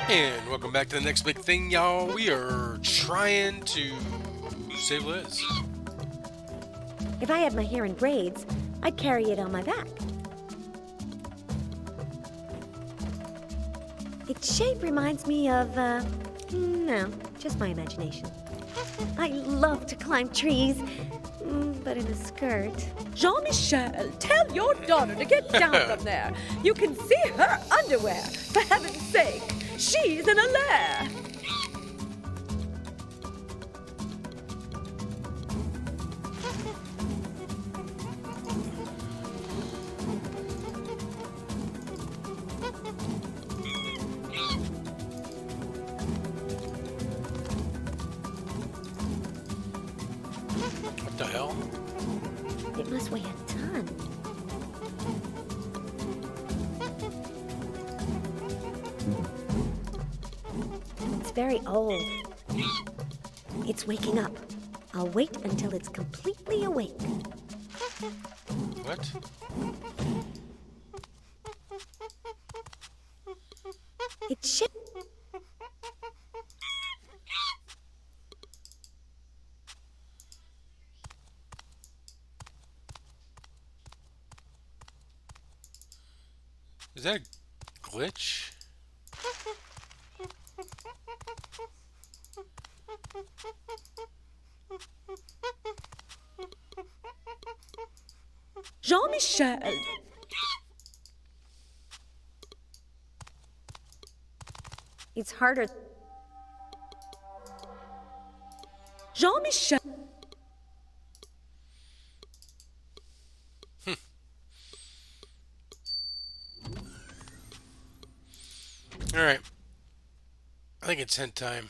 And welcome back to the next big thing, y'all. We are trying to save Liz. If I had my hair in braids, I'd carry it on my back. Its shape reminds me of, no, just my imagination. I love to climb trees, but in a skirt. Jean-Michel, tell your daughter to get down from there. You can see her underwear. For heaven's sake, she's in a lair. What the hell? It must weigh a ton. It's very old. It's waking up. I'll wait until it's completely awake. What? It's ship. Is that a glitch? Jean-Michel. It's harder. Jean-Michel. Alright. I think it's hint time.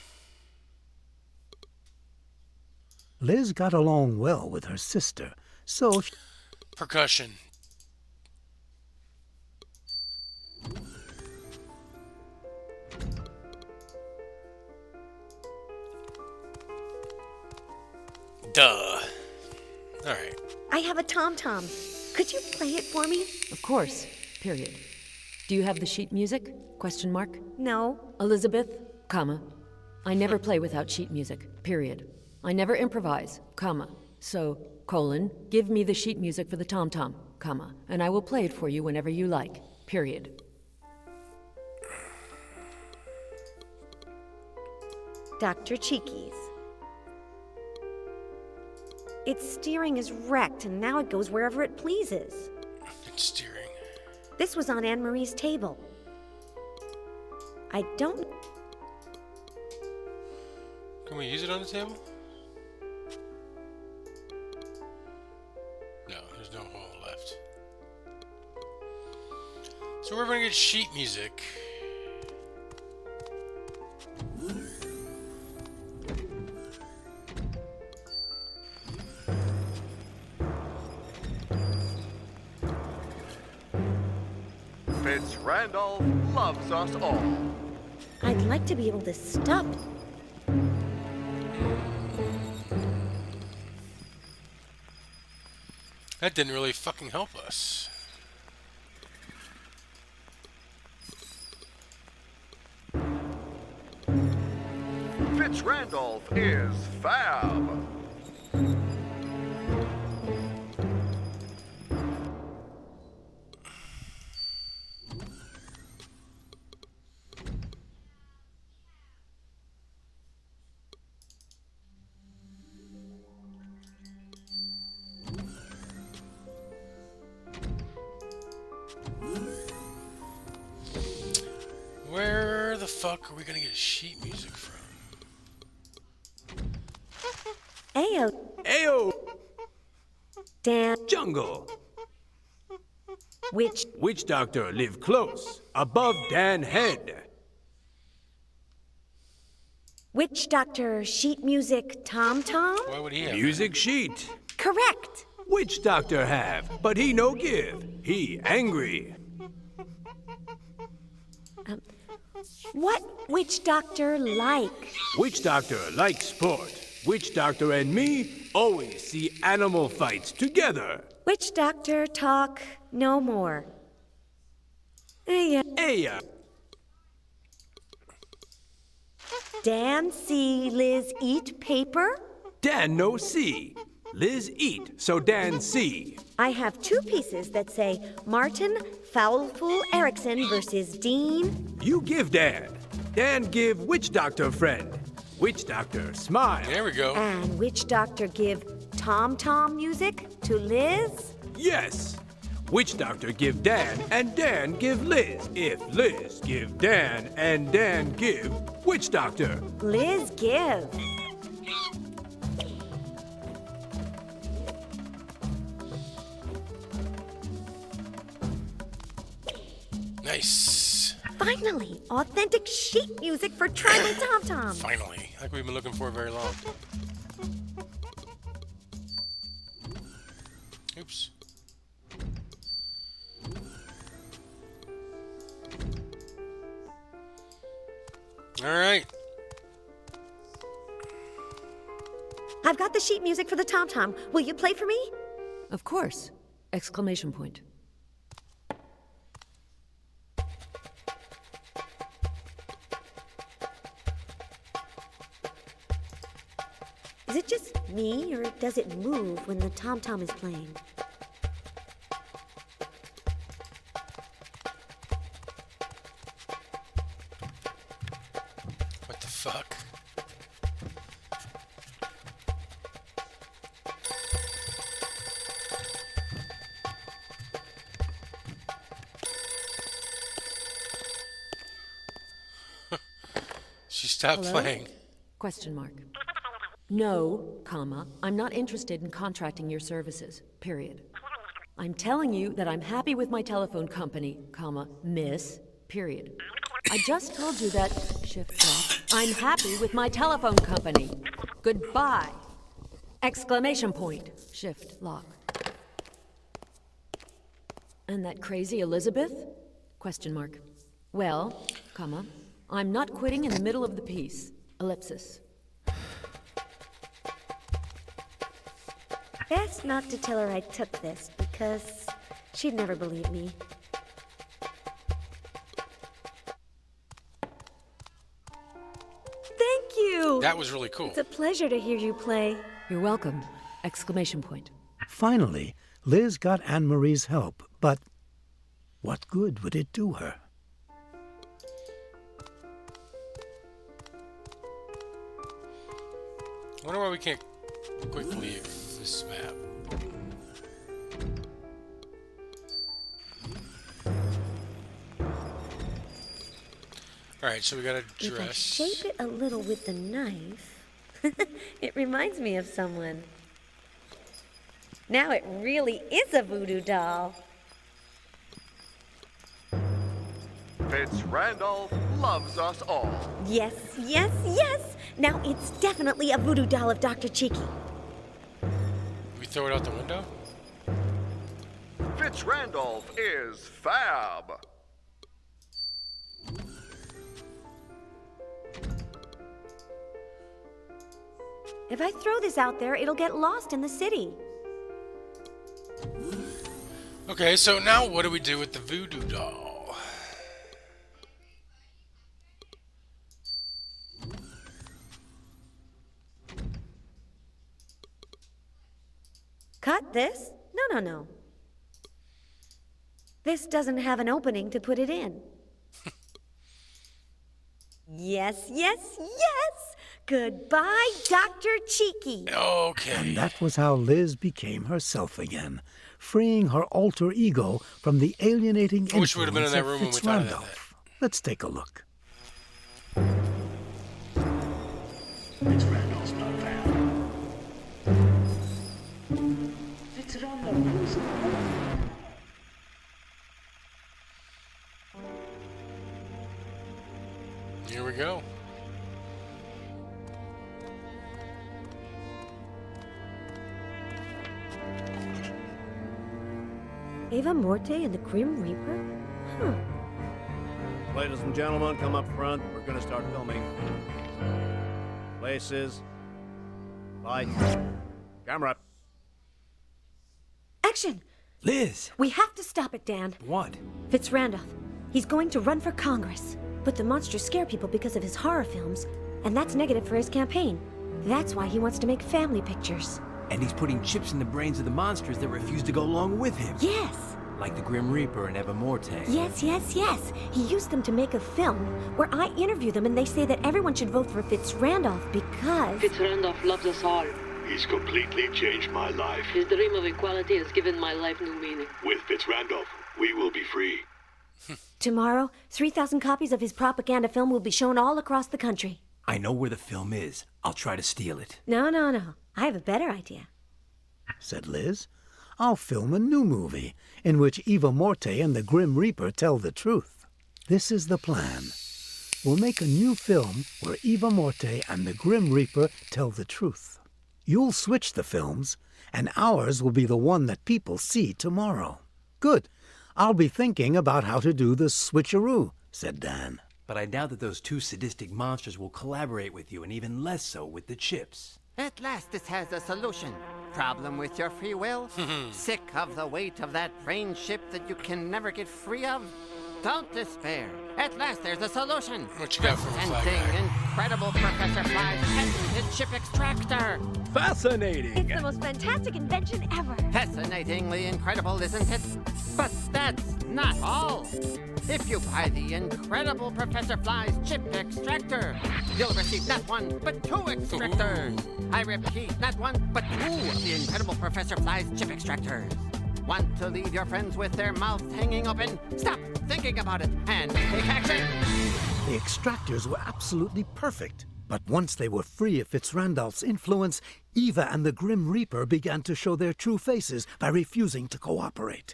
Liz got along well with her sister, so Percussion. Duh. Alright. I have a tom-tom. Could you play it for me? Of course. Period. Do you have the sheet music? Question mark. No. Elizabeth, comma. I never play without sheet music. Period. I never improvise, comma. So, colon, give me the sheet music for the tom-tom, comma, and I will play it for you whenever you like. Period. Dr. Cheeky's. Its steering is wrecked, and now it goes wherever it pleases. It's steering. This was on Anne-Marie's table. I don't... Can we use it on the table? No, there's no hole left. So we're gonna get sheet music. Fitz Randolph loves us all. I'd like to be able to stop. That didn't really fucking help us. Fitz Randolph is fab. Where the fuck are we gonna get sheet music from? Ayo, Ayo, Dan, jungle. which... Witch doctor live close, above Dan head. Witch Doctor Sheet Music Tom-Tom? Why would he have Music sheet. Correct. Witch doctor have, but he no give. He angry. What Witch Doctor like? Witch doctor like sport. Witch doctor and me always see animal fights together. Witch Doctor talk no more. Yeah. Hey, Dan see Liz eat paper? Dan no see. Liz eat, so Dan see. I have 2 pieces that say Martin Foulful Erickson versus Dean. You give Dan. Dan give witch doctor friend. Witch doctor smile. There we go. And Witch Doctor give tom-tom music to Liz? Yes. Witch doctor give Dan and Dan give Liz. If Liz give Dan and Dan give witch doctor. Liz give. Nice. Finally, authentic sheet music for Try My Tom Tom. Finally. Like we've been looking for very long. Oops. All right. I've got the sheet music for the Tom Tom. Will you play for me? Of course! Exclamation point. Is it just me, or does it move when the Tom Tom is playing? What the fuck? She stopped playing. Question mark. No, comma, I'm not interested in contracting your services, period. I'm telling you that I'm happy with my telephone company, comma, miss, period. I just told you that, shift lock, I'm happy with my telephone company. Goodbye! Exclamation point, shift lock. And that crazy Elizabeth? Question mark. Well, comma, I'm not quitting in the middle of the piece, ellipsis. Best not to tell her I took this, because she'd never believe me. Thank you! That was really cool. It's a pleasure to hear you play. You're welcome! Exclamation point. Finally, Liz got Anne-Marie's help, but what good would it do her? I wonder why we can't quick leave this map. Alright, so we gotta If I dress. shape it a little with the knife, it reminds me of someone. Now it really is a voodoo doll. Fitz Randolph loves us all. Yes, yes, yes! Now it's definitely a voodoo doll of Dr. Cheeky. We throw it out the window? Fitz Randolph is fab. If I throw this out there, it'll get lost in the city. Okay, so now what do we do with the voodoo doll? Cut this? No. This doesn't have an opening to put it in. Yes. Goodbye, Dr. Cheeky. Okay. And that was how Liz became herself again, freeing her alter ego from the alienating I wish we would've been in that room when we Fitz found Randolph. Let's take a look. Fitz Randolph's not found. Fitz Randolph was Here we go. Ava Morte and the Grim Reaper? Huh. Ladies and gentlemen, come up front. We're gonna start filming. Places. Lights. Camera. Action! Liz! We have to stop it, Dan. What? Fitz Randolph. He's going to run for Congress. But the monsters scare people because of his horror films. and that's negative for his campaign. That's why he wants to make family pictures. And he's putting chips in the brains of the monsters that refuse to go along with him. Yes. Like the Grim Reaper and Eva Morte. Yes. He used them to make a film where I interview them and they say that everyone should vote for Fitz Randolph because... Fitz Randolph loves us all. He's completely changed my life. His dream of equality has given my life new meaning. With Fitz Randolph, we will be free. Tomorrow, 3,000 copies of his propaganda film will be shown all across the country. I know where the film is. I'll try to steal it. No. I have a better idea. Said Liz. I'll film a new movie in which Eva Morte and the Grim Reaper tell the truth. This is the plan. We'll make a new film where Eva Morte and the Grim Reaper tell the truth. You'll switch the films, and ours will be the one that people see tomorrow. Good. I'll be thinking about how to do the switcheroo, said Dan. But I doubt that those two sadistic monsters will collaborate with you, and even less so with the chips. At last this has a solution. Problem with your free will? Sick of the weight of that brain chip that you can never get free of? Don't despair. At last there's a solution. What you got for me, Fly Presenting Guy? Incredible Professor Fly's patented chip extractor. Fascinating. It's the most fantastic invention ever. Fascinatingly incredible, isn't it? But that's not all. If you buy the Incredible Professor Fly's chip extractor, you'll receive not one, but two extractors. I repeat, not one, but two of the Incredible Professor Fly's chip extractors. Want to leave your friends with their mouths hanging open? Stop thinking about it and take action. The extractors were absolutely perfect. But once they were free of Fitz Randolph's influence, Eva and the Grim Reaper began to show their true faces by refusing to cooperate.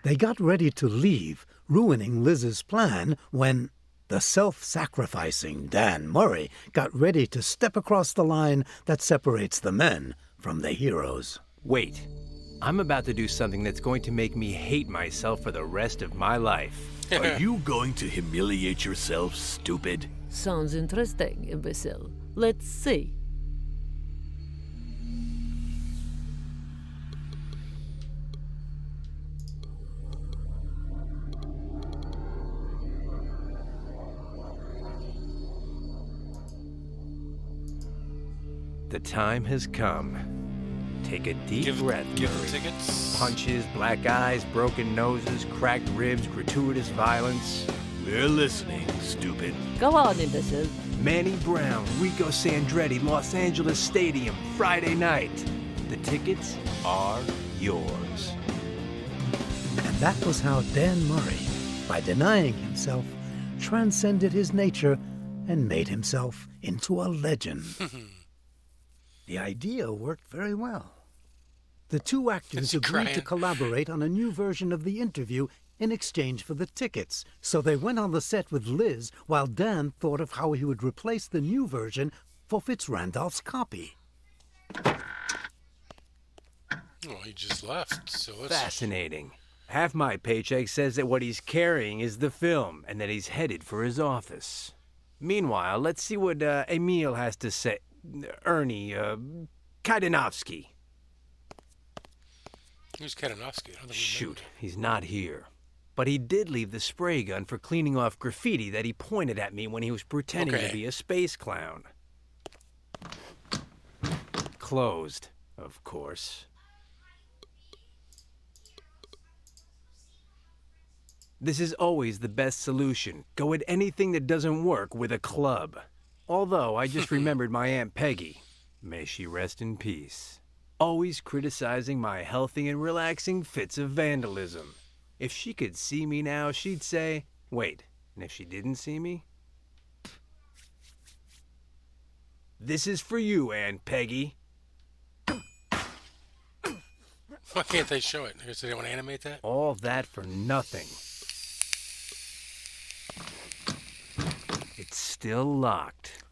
They got ready to leave, ruining Liz's plan, when the self-sacrificing Dan Murray got ready to step across the line that separates the men from the heroes. Wait. I'm about to do something that's going to make me hate myself for the rest of my life. Are you going to humiliate yourself, stupid? Sounds interesting, imbecile. Let's see. The time has come. Take a deep breath. Give them Murray. tickets. Punches, black eyes, broken noses, cracked ribs, gratuitous violence. We're listening, stupid. Go on, imbecile. Manny Brown, Rico Sandretti, Los Angeles Stadium, Friday night. The tickets are yours. And that was how Dan Murray, by denying himself, transcended his nature and made himself into a legend. The idea worked very well. The two actors agreed to collaborate on a new version of the interview in exchange for the tickets, so they went on the set with Liz while Dan thought of how he would replace the new version for Fitz Randolph's copy. Well, he just left, so let's... Fascinating. Half my paycheck says that what he's carrying is the film and that he's headed for his office. Meanwhile, let's see what Emil has to say. Ernie, Kadanovsky. Who's Kadanovsky? I don't think Shoot, he's not here. But he did leave the spray gun for cleaning off graffiti that he pointed at me when he was pretending to be a space clown. Closed, of course. This is always the best solution. Go at anything that doesn't work with a club. Although I just remembered my Aunt Peggy. May she rest in peace. Always criticizing my healthy and relaxing fits of vandalism. If she could see me now, she'd say, wait, and if she didn't see me? This is for you, Aunt Peggy. Why can't they show it? Because they want to animate that? All that for nothing. It's still locked.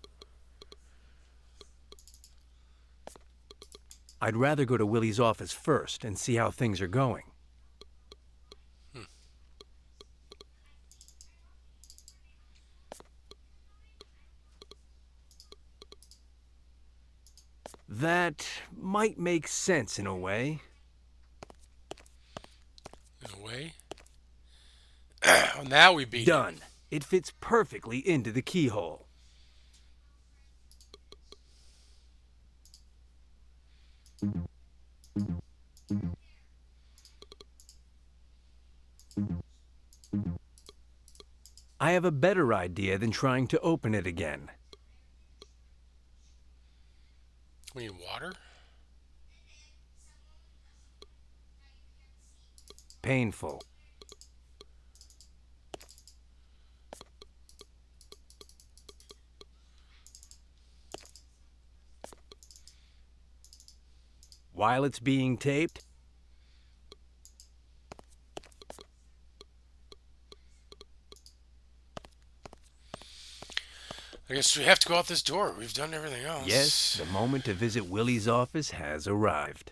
I'd rather go to Willie's office first and see how things are going. That might make sense in a way. In a way? Well, now we beat Done. It fits perfectly into the keyhole. I have a better idea than trying to open it again. We need water? Painful. While it's being taped, I guess we have to go out this door. We've done everything else. yes, the moment to visit Willie's office has arrived.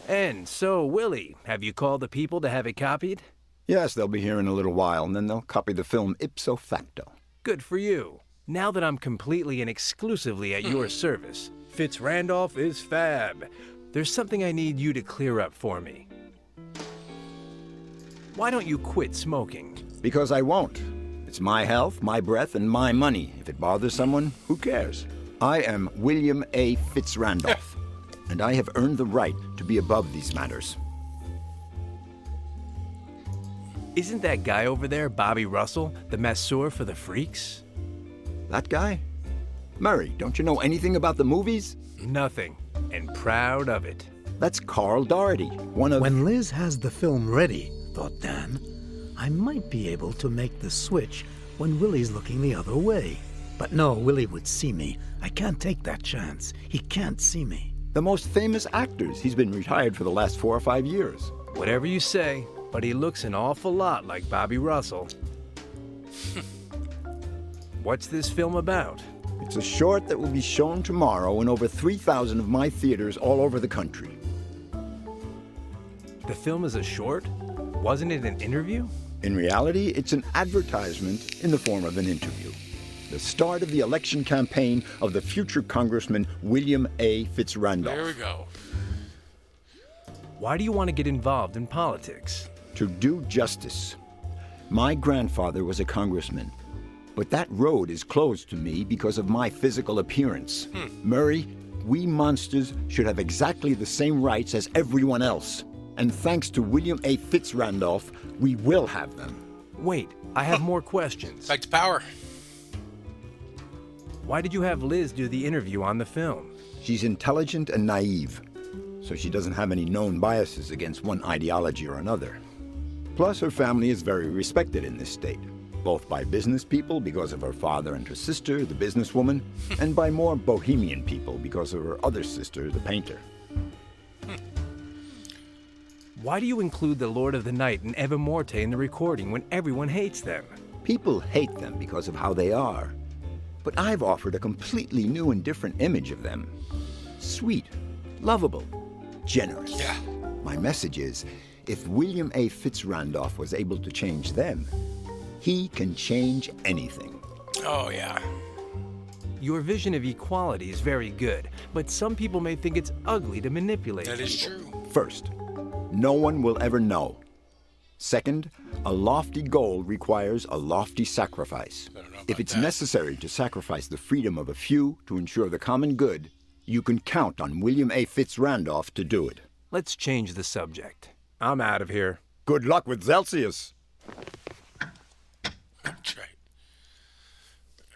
And so, Willie, have you called the people to have it copied? Yes, they'll be here in a little while, and then they'll copy the film ipso facto. Good for you. Now that I'm completely and exclusively at your service, Fitz Randolph is fab. There's something I need you to clear up for me. Why don't you quit smoking? Because I won't. It's my health, my breath, and my money. If it bothers someone, who cares? I am William A. Fitz Randolph, and I have earned the right to be above these matters. Isn't that guy over there Bobby Russell, the masseur for the freaks? That guy? Murray, don't you know anything about the movies? Nothing, and proud of it. That's Carl Doherty, one of... When Liz has the film ready, thought Dan, I might be able to make the switch when Willie's looking the other way. But no, Willie would see me. I can't take that chance. He can't see me. The most famous actors. He's been retired for the last 4 or 5 years. Whatever you say, but he looks an awful lot like Bobby Russell. What's this film about? It's a short that will be shown tomorrow in over 3,000 of my theaters all over the country. The film is a short? Wasn't it an interview? In reality, it's an advertisement in the form of an interview. The start of the election campaign of the future Congressman William A. Fitz Randolph. There we go. Why do you want to get involved in politics? To do justice. My grandfather was a congressman, but that road is closed to me because of my physical appearance. Murray, we monsters should have exactly the same rights as everyone else. And thanks to William A. Fitz Randolph, we will have them. Wait, I have more questions. Back to power. Why did you have Liz do the interview on the film? She's intelligent and naive, so she doesn't have any known biases against one ideology or another. Plus, her family is very respected in this state, both by business people because of her father and her sister, the businesswoman, and by more bohemian people because of her other sister, the painter. Why do you include the Lord of the Night and Eva Morte in the recording when everyone hates them? People hate them because of how they are. But I've offered a completely new and different image of them. Sweet, lovable, generous. Yeah. My message is, if William A. Fitz Randolph was able to change them, he can change anything. Oh, yeah. Your vision of equality is very good, but some people may think it's ugly to manipulate That is people. true. First, no one will ever know. Second, a lofty goal requires a lofty sacrifice. If it's necessary to sacrifice the freedom of a few to ensure the common good, you can count on William A. Fitz Randolph to do it. Let's change the subject. I'm out of here. Good luck with Celsius. That's right.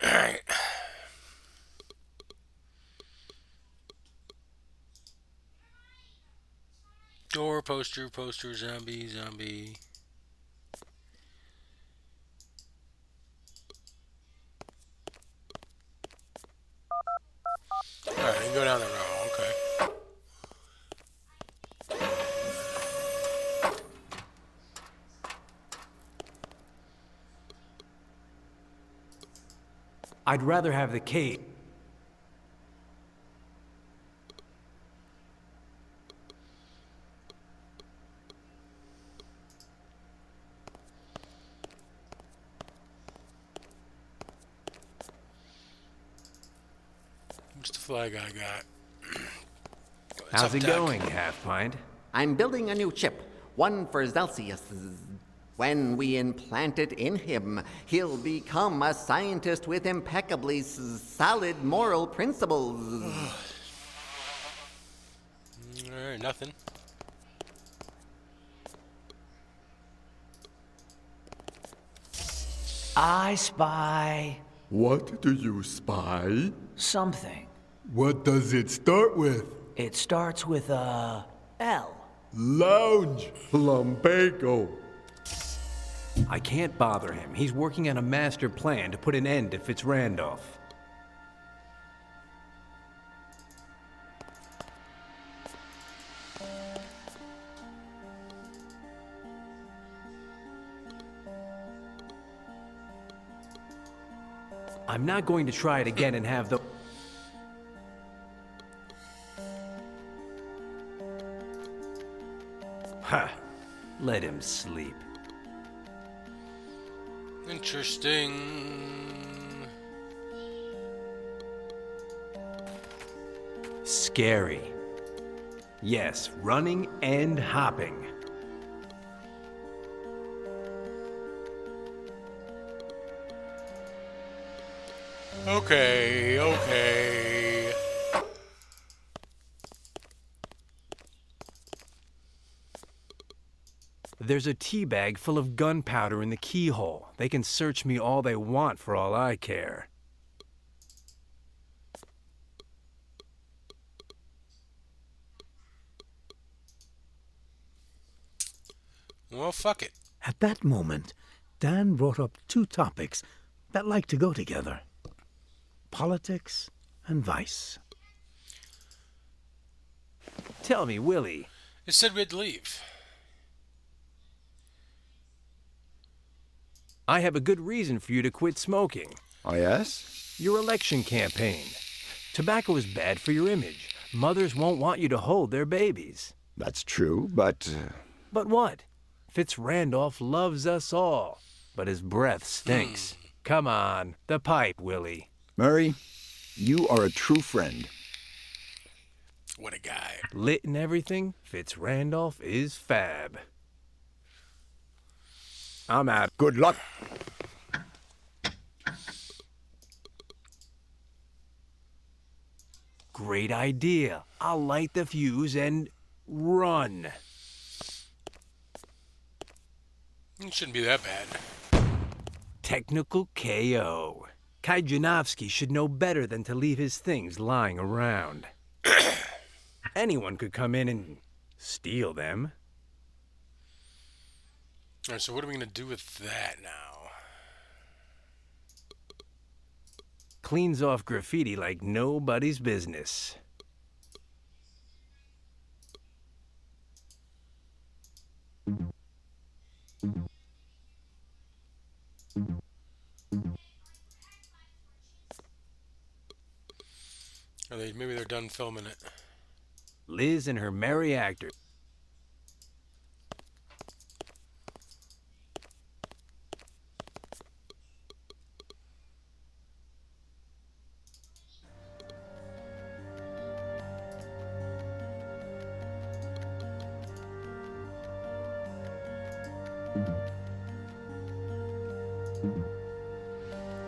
All right. Door, poster, zombie. Alright, you can go down the road, okay. I'd rather have the cake. What's the flag I got? How's it going, Half Pint? I'm building a new chip, one for Celsius. When we implant it in him, he'll become a scientist with impeccably solid moral principles. there? Nothing. I spy What do you spy? something. What does it start with? It starts with a L. Lounge. Lumbago. I can't bother him. He's working on a master plan to put an end to Fitzrandolph. I'm not going to try it again and have the... Ha! Let him sleep. Interesting. Scary. Yes, running and hopping. Okay, okay. There's a tea bag full of gunpowder in the keyhole. They can search me all they want for all I care. Well, fuck it. At that moment, Dan brought up two topics that like to go together: politics and vice. Tell me, Willie. It said we had to leave. I have a good reason for you to quit smoking. Oh, yes? Your election campaign. Tobacco is bad for your image. Mothers won't want you to hold their babies. That's true, but... But what? Fitzrandolph loves us all, but his breath stinks. Come on, the pipe, Willie. Murray, you are a true friend. What a guy. Lit and everything, Fitzrandolph is fab. I'm out. Good luck. Great idea. I'll light the fuse and run. It shouldn't be that bad. Technical KO. Kajanowski should know better than to leave his things lying around. Anyone could come in and steal them. Alright, so what are we going to do with that now? Cleans off graffiti like nobody's business. Maybe they're done filming it. Liz and her merry actor.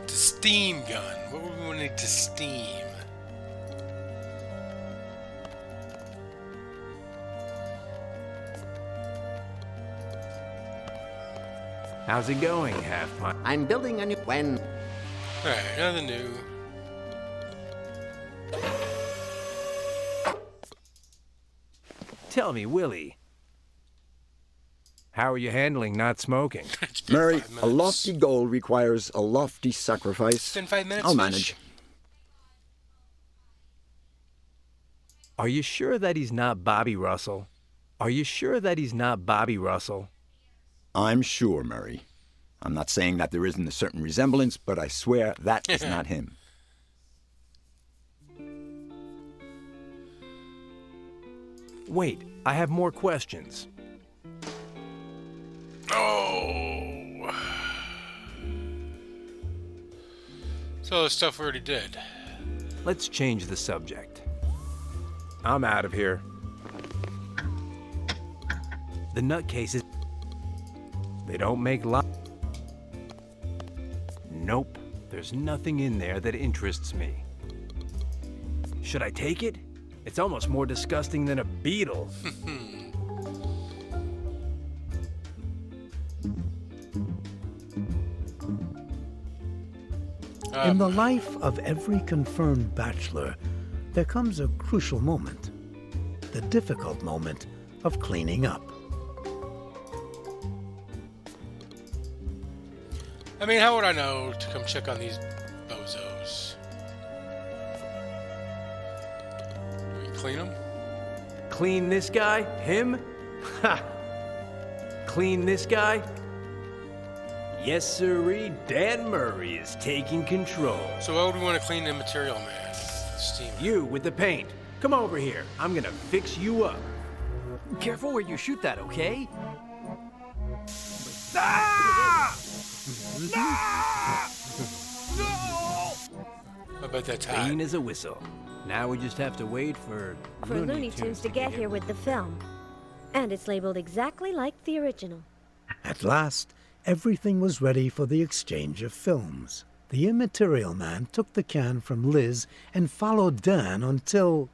The steam gun. What would we want it to steam? How's it going, Half-Pint? I'm building a new... When? Alright, nothing new. Tell me, Willie. How are you handling not smoking? Murray, a lofty goal requires a lofty sacrifice. It's been 5 minutes. I'll manage. Are you sure that he's not Bobby Russell? Are you sure that he's not Bobby Russell? I'm sure, Murray. I'm not saying that there isn't a certain resemblance, but I swear that is not him. Wait, I have more questions. Oh! So the stuff we already did. Let's change the subject. I'm out of here. The nutcases... They don't make Nope, there's nothing in there that interests me. Should I take it? It's almost more disgusting than a beetle. In the life of every confirmed bachelor, there comes a crucial moment. The difficult moment of cleaning up. I mean, how would I know to come check on these bozos? Do we clean them? Clean this guy? Him? Ha! Clean this guy? Yes, sirree, Dan Murray is taking control. So why would we want to clean the material man? Steam. You with the paint. Come over here. I'm gonna fix you up. Careful where you shoot that, okay? Ah! I bet that's hot. Clean as a whistle. Now we just have to wait for Looney Tunes to get here with the film. And it's labeled exactly like the original. At last, everything was ready for the exchange of films. The Immaterial Man took the can from Liz and followed Dan until...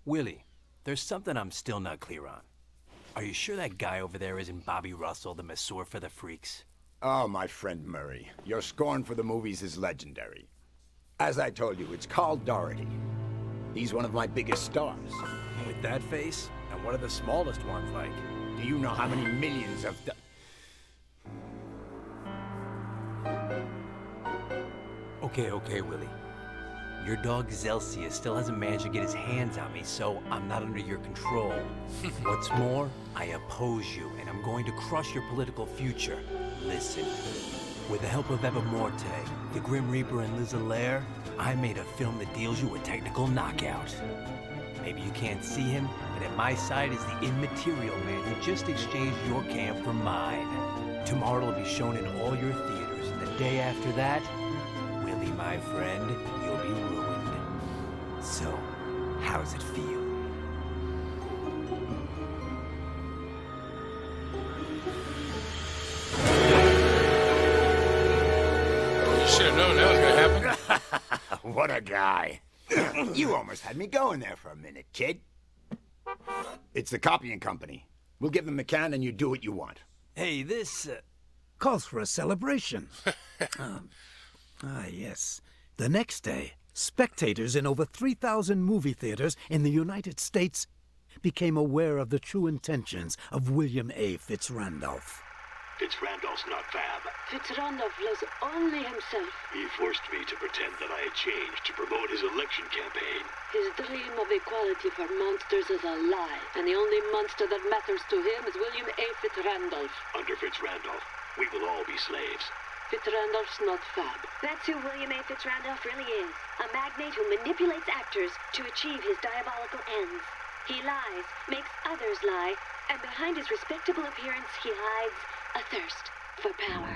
Willie, there's something I'm still not clear on. Are you sure that guy over there isn't Bobby Russell, the masseur for the freaks? Oh, my friend Murray, your scorn for the movies is legendary. As I told you, it's Carl Doherty. He's one of my biggest stars. With that face, and what are the smallest ones like? Do you know how many millions of... Okay, Willie. Your dog Zelsius still hasn't managed to get his hands on me, so I'm not under your control. What's more, I oppose you, and I'm going to crush your political future. Listen. With the help of Eva Morte, the Grim Reaper, and Liz Allaire, I made a film that deals you a technical knockout. Maybe you can't see him, but at my side is the Immaterial Man who just exchanged your cam for mine. Tomorrow it'll be shown in all your theaters, and the day after that, Willie, my friend, you'll be ruined. So, how's it feel? You should have known that was gonna happen. What a guy. You almost had me going there for a minute, kid. It's the copying company. We'll give them a can and you do what you want. Hey, this calls for a celebration. Yes. The next day, spectators in over 3,000 movie theaters in the United States became aware of the true intentions of William A. Fitzrandolph. Fitzrandolph's not Fab. Fitzrandolph loves only himself. He forced me to pretend that I had changed to promote his election campaign. His dream of equality for monsters is a lie, and the only monster that matters to him is William A. Fitzrandolph. Under Fitzrandolph, we will all be slaves. Fitzrandolph's not Fab. That's who William A. Fitzrandolph really is. A magnate who manipulates actors to achieve his diabolical ends. He lies, makes others lie, and behind his respectable appearance he hides a thirst for power.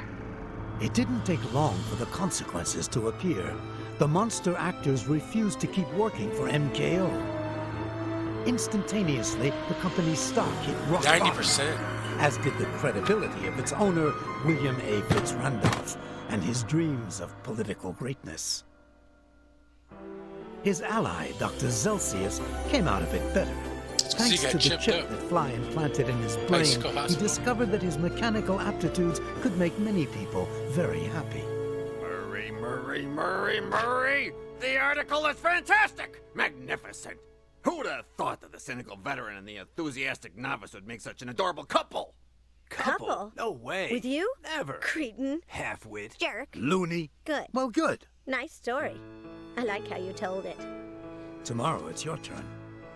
It didn't take long for the consequences to appear. The monster actors refused to keep working for MKO. Instantaneously, the company's stock hit rock bottom, 90%. as did the credibility of its owner, William A. Fitzrandolph, and his dreams of political greatness. His ally, Dr. Zelsius, came out of it better. Thanks to the chip that Fly implanted in his brain, he discovered that his mechanical aptitudes could make many people very happy. Murray! The article is fantastic! Magnificent! Who'd have thought that the cynical veteran and the enthusiastic novice would make such an adorable couple? Couple? No way. With you? Never. Cretin. Half-wit. Jerk. Loony. Good. Well, good. Nice story. I like how you told it. Tomorrow it's your turn.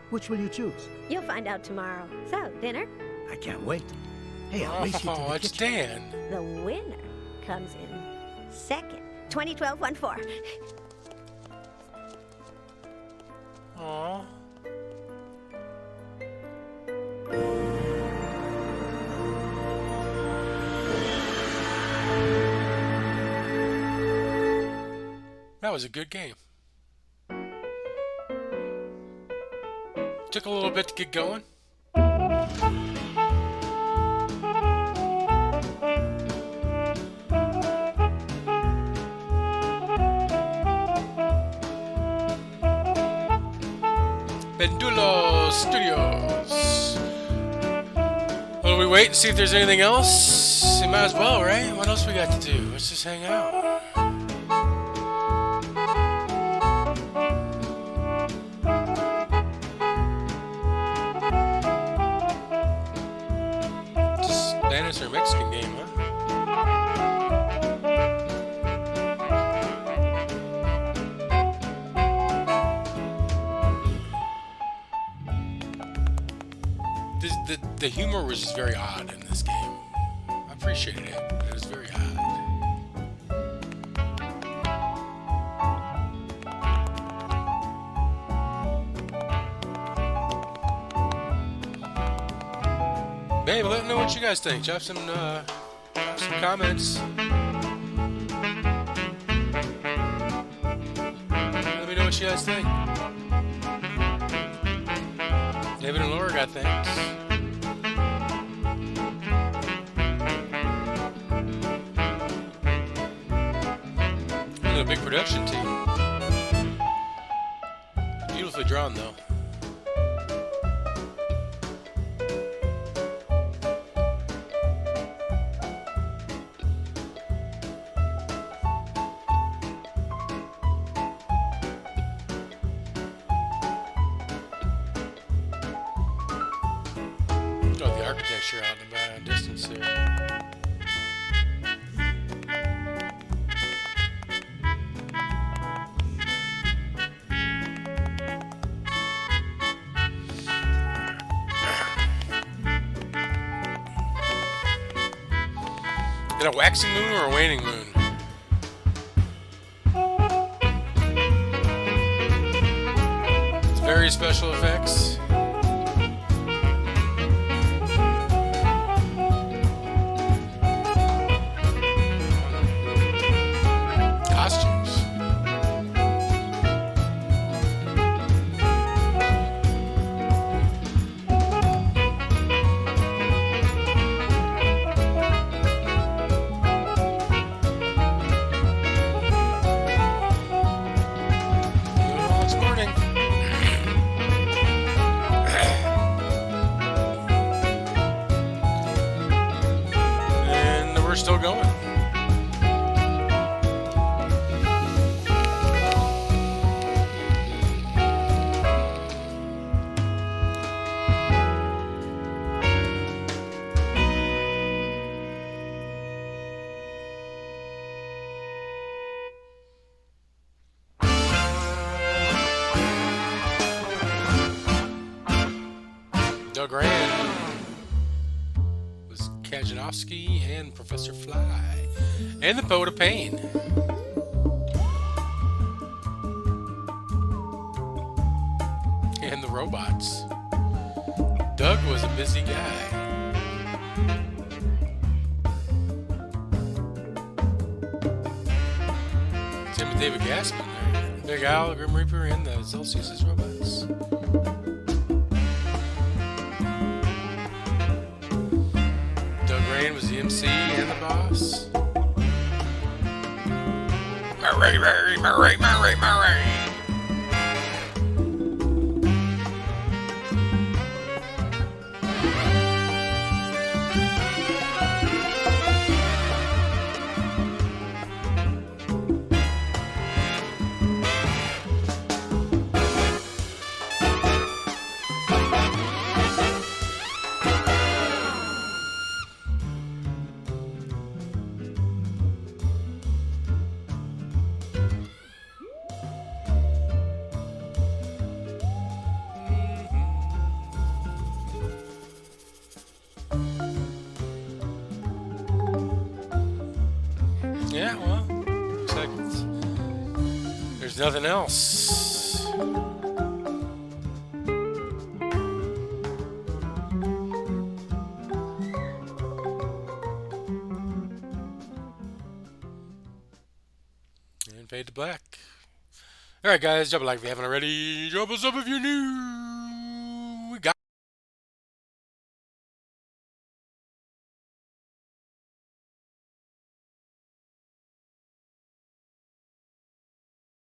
Which will you choose? You'll find out tomorrow. So, dinner? I can't wait. Hey, I'll race you to the it's kitchen. Dan. The winner comes in second. 2012-14. Aww. That was a good game. Took a little bit to get going. Pendulo Studios. Well, do we wait and see if there's anything else? We might as well, right? What else we got to do? Let's just hang out. Just Spanish or Mexican game, huh? The humor was just very odd in this game. I appreciated it, but it was very odd. Babe, let me know what you guys think. Drop some comments. Let me know what you guys think. David and Laura got thanks. A big production team. Beautifully drawn, though. Got the architecture out in the distance there. Is it a waxing moon or a waning moon? It's very special effects. Costumes. Still going. Doug Rand was Kajanowski and Professor Fly and the Poet of Pain. And the robots. Doug was a busy guy. Same with David Gassman there. Big Al, Grim Reaper, and the Zelsius' robots. Was the MC and the boss? Murray, Murray, Murray, Murray, Murray. Yeah, well, looks like there's nothing else. And fade to black. Alright guys, drop a like if you haven't already. Drop us up if you're new.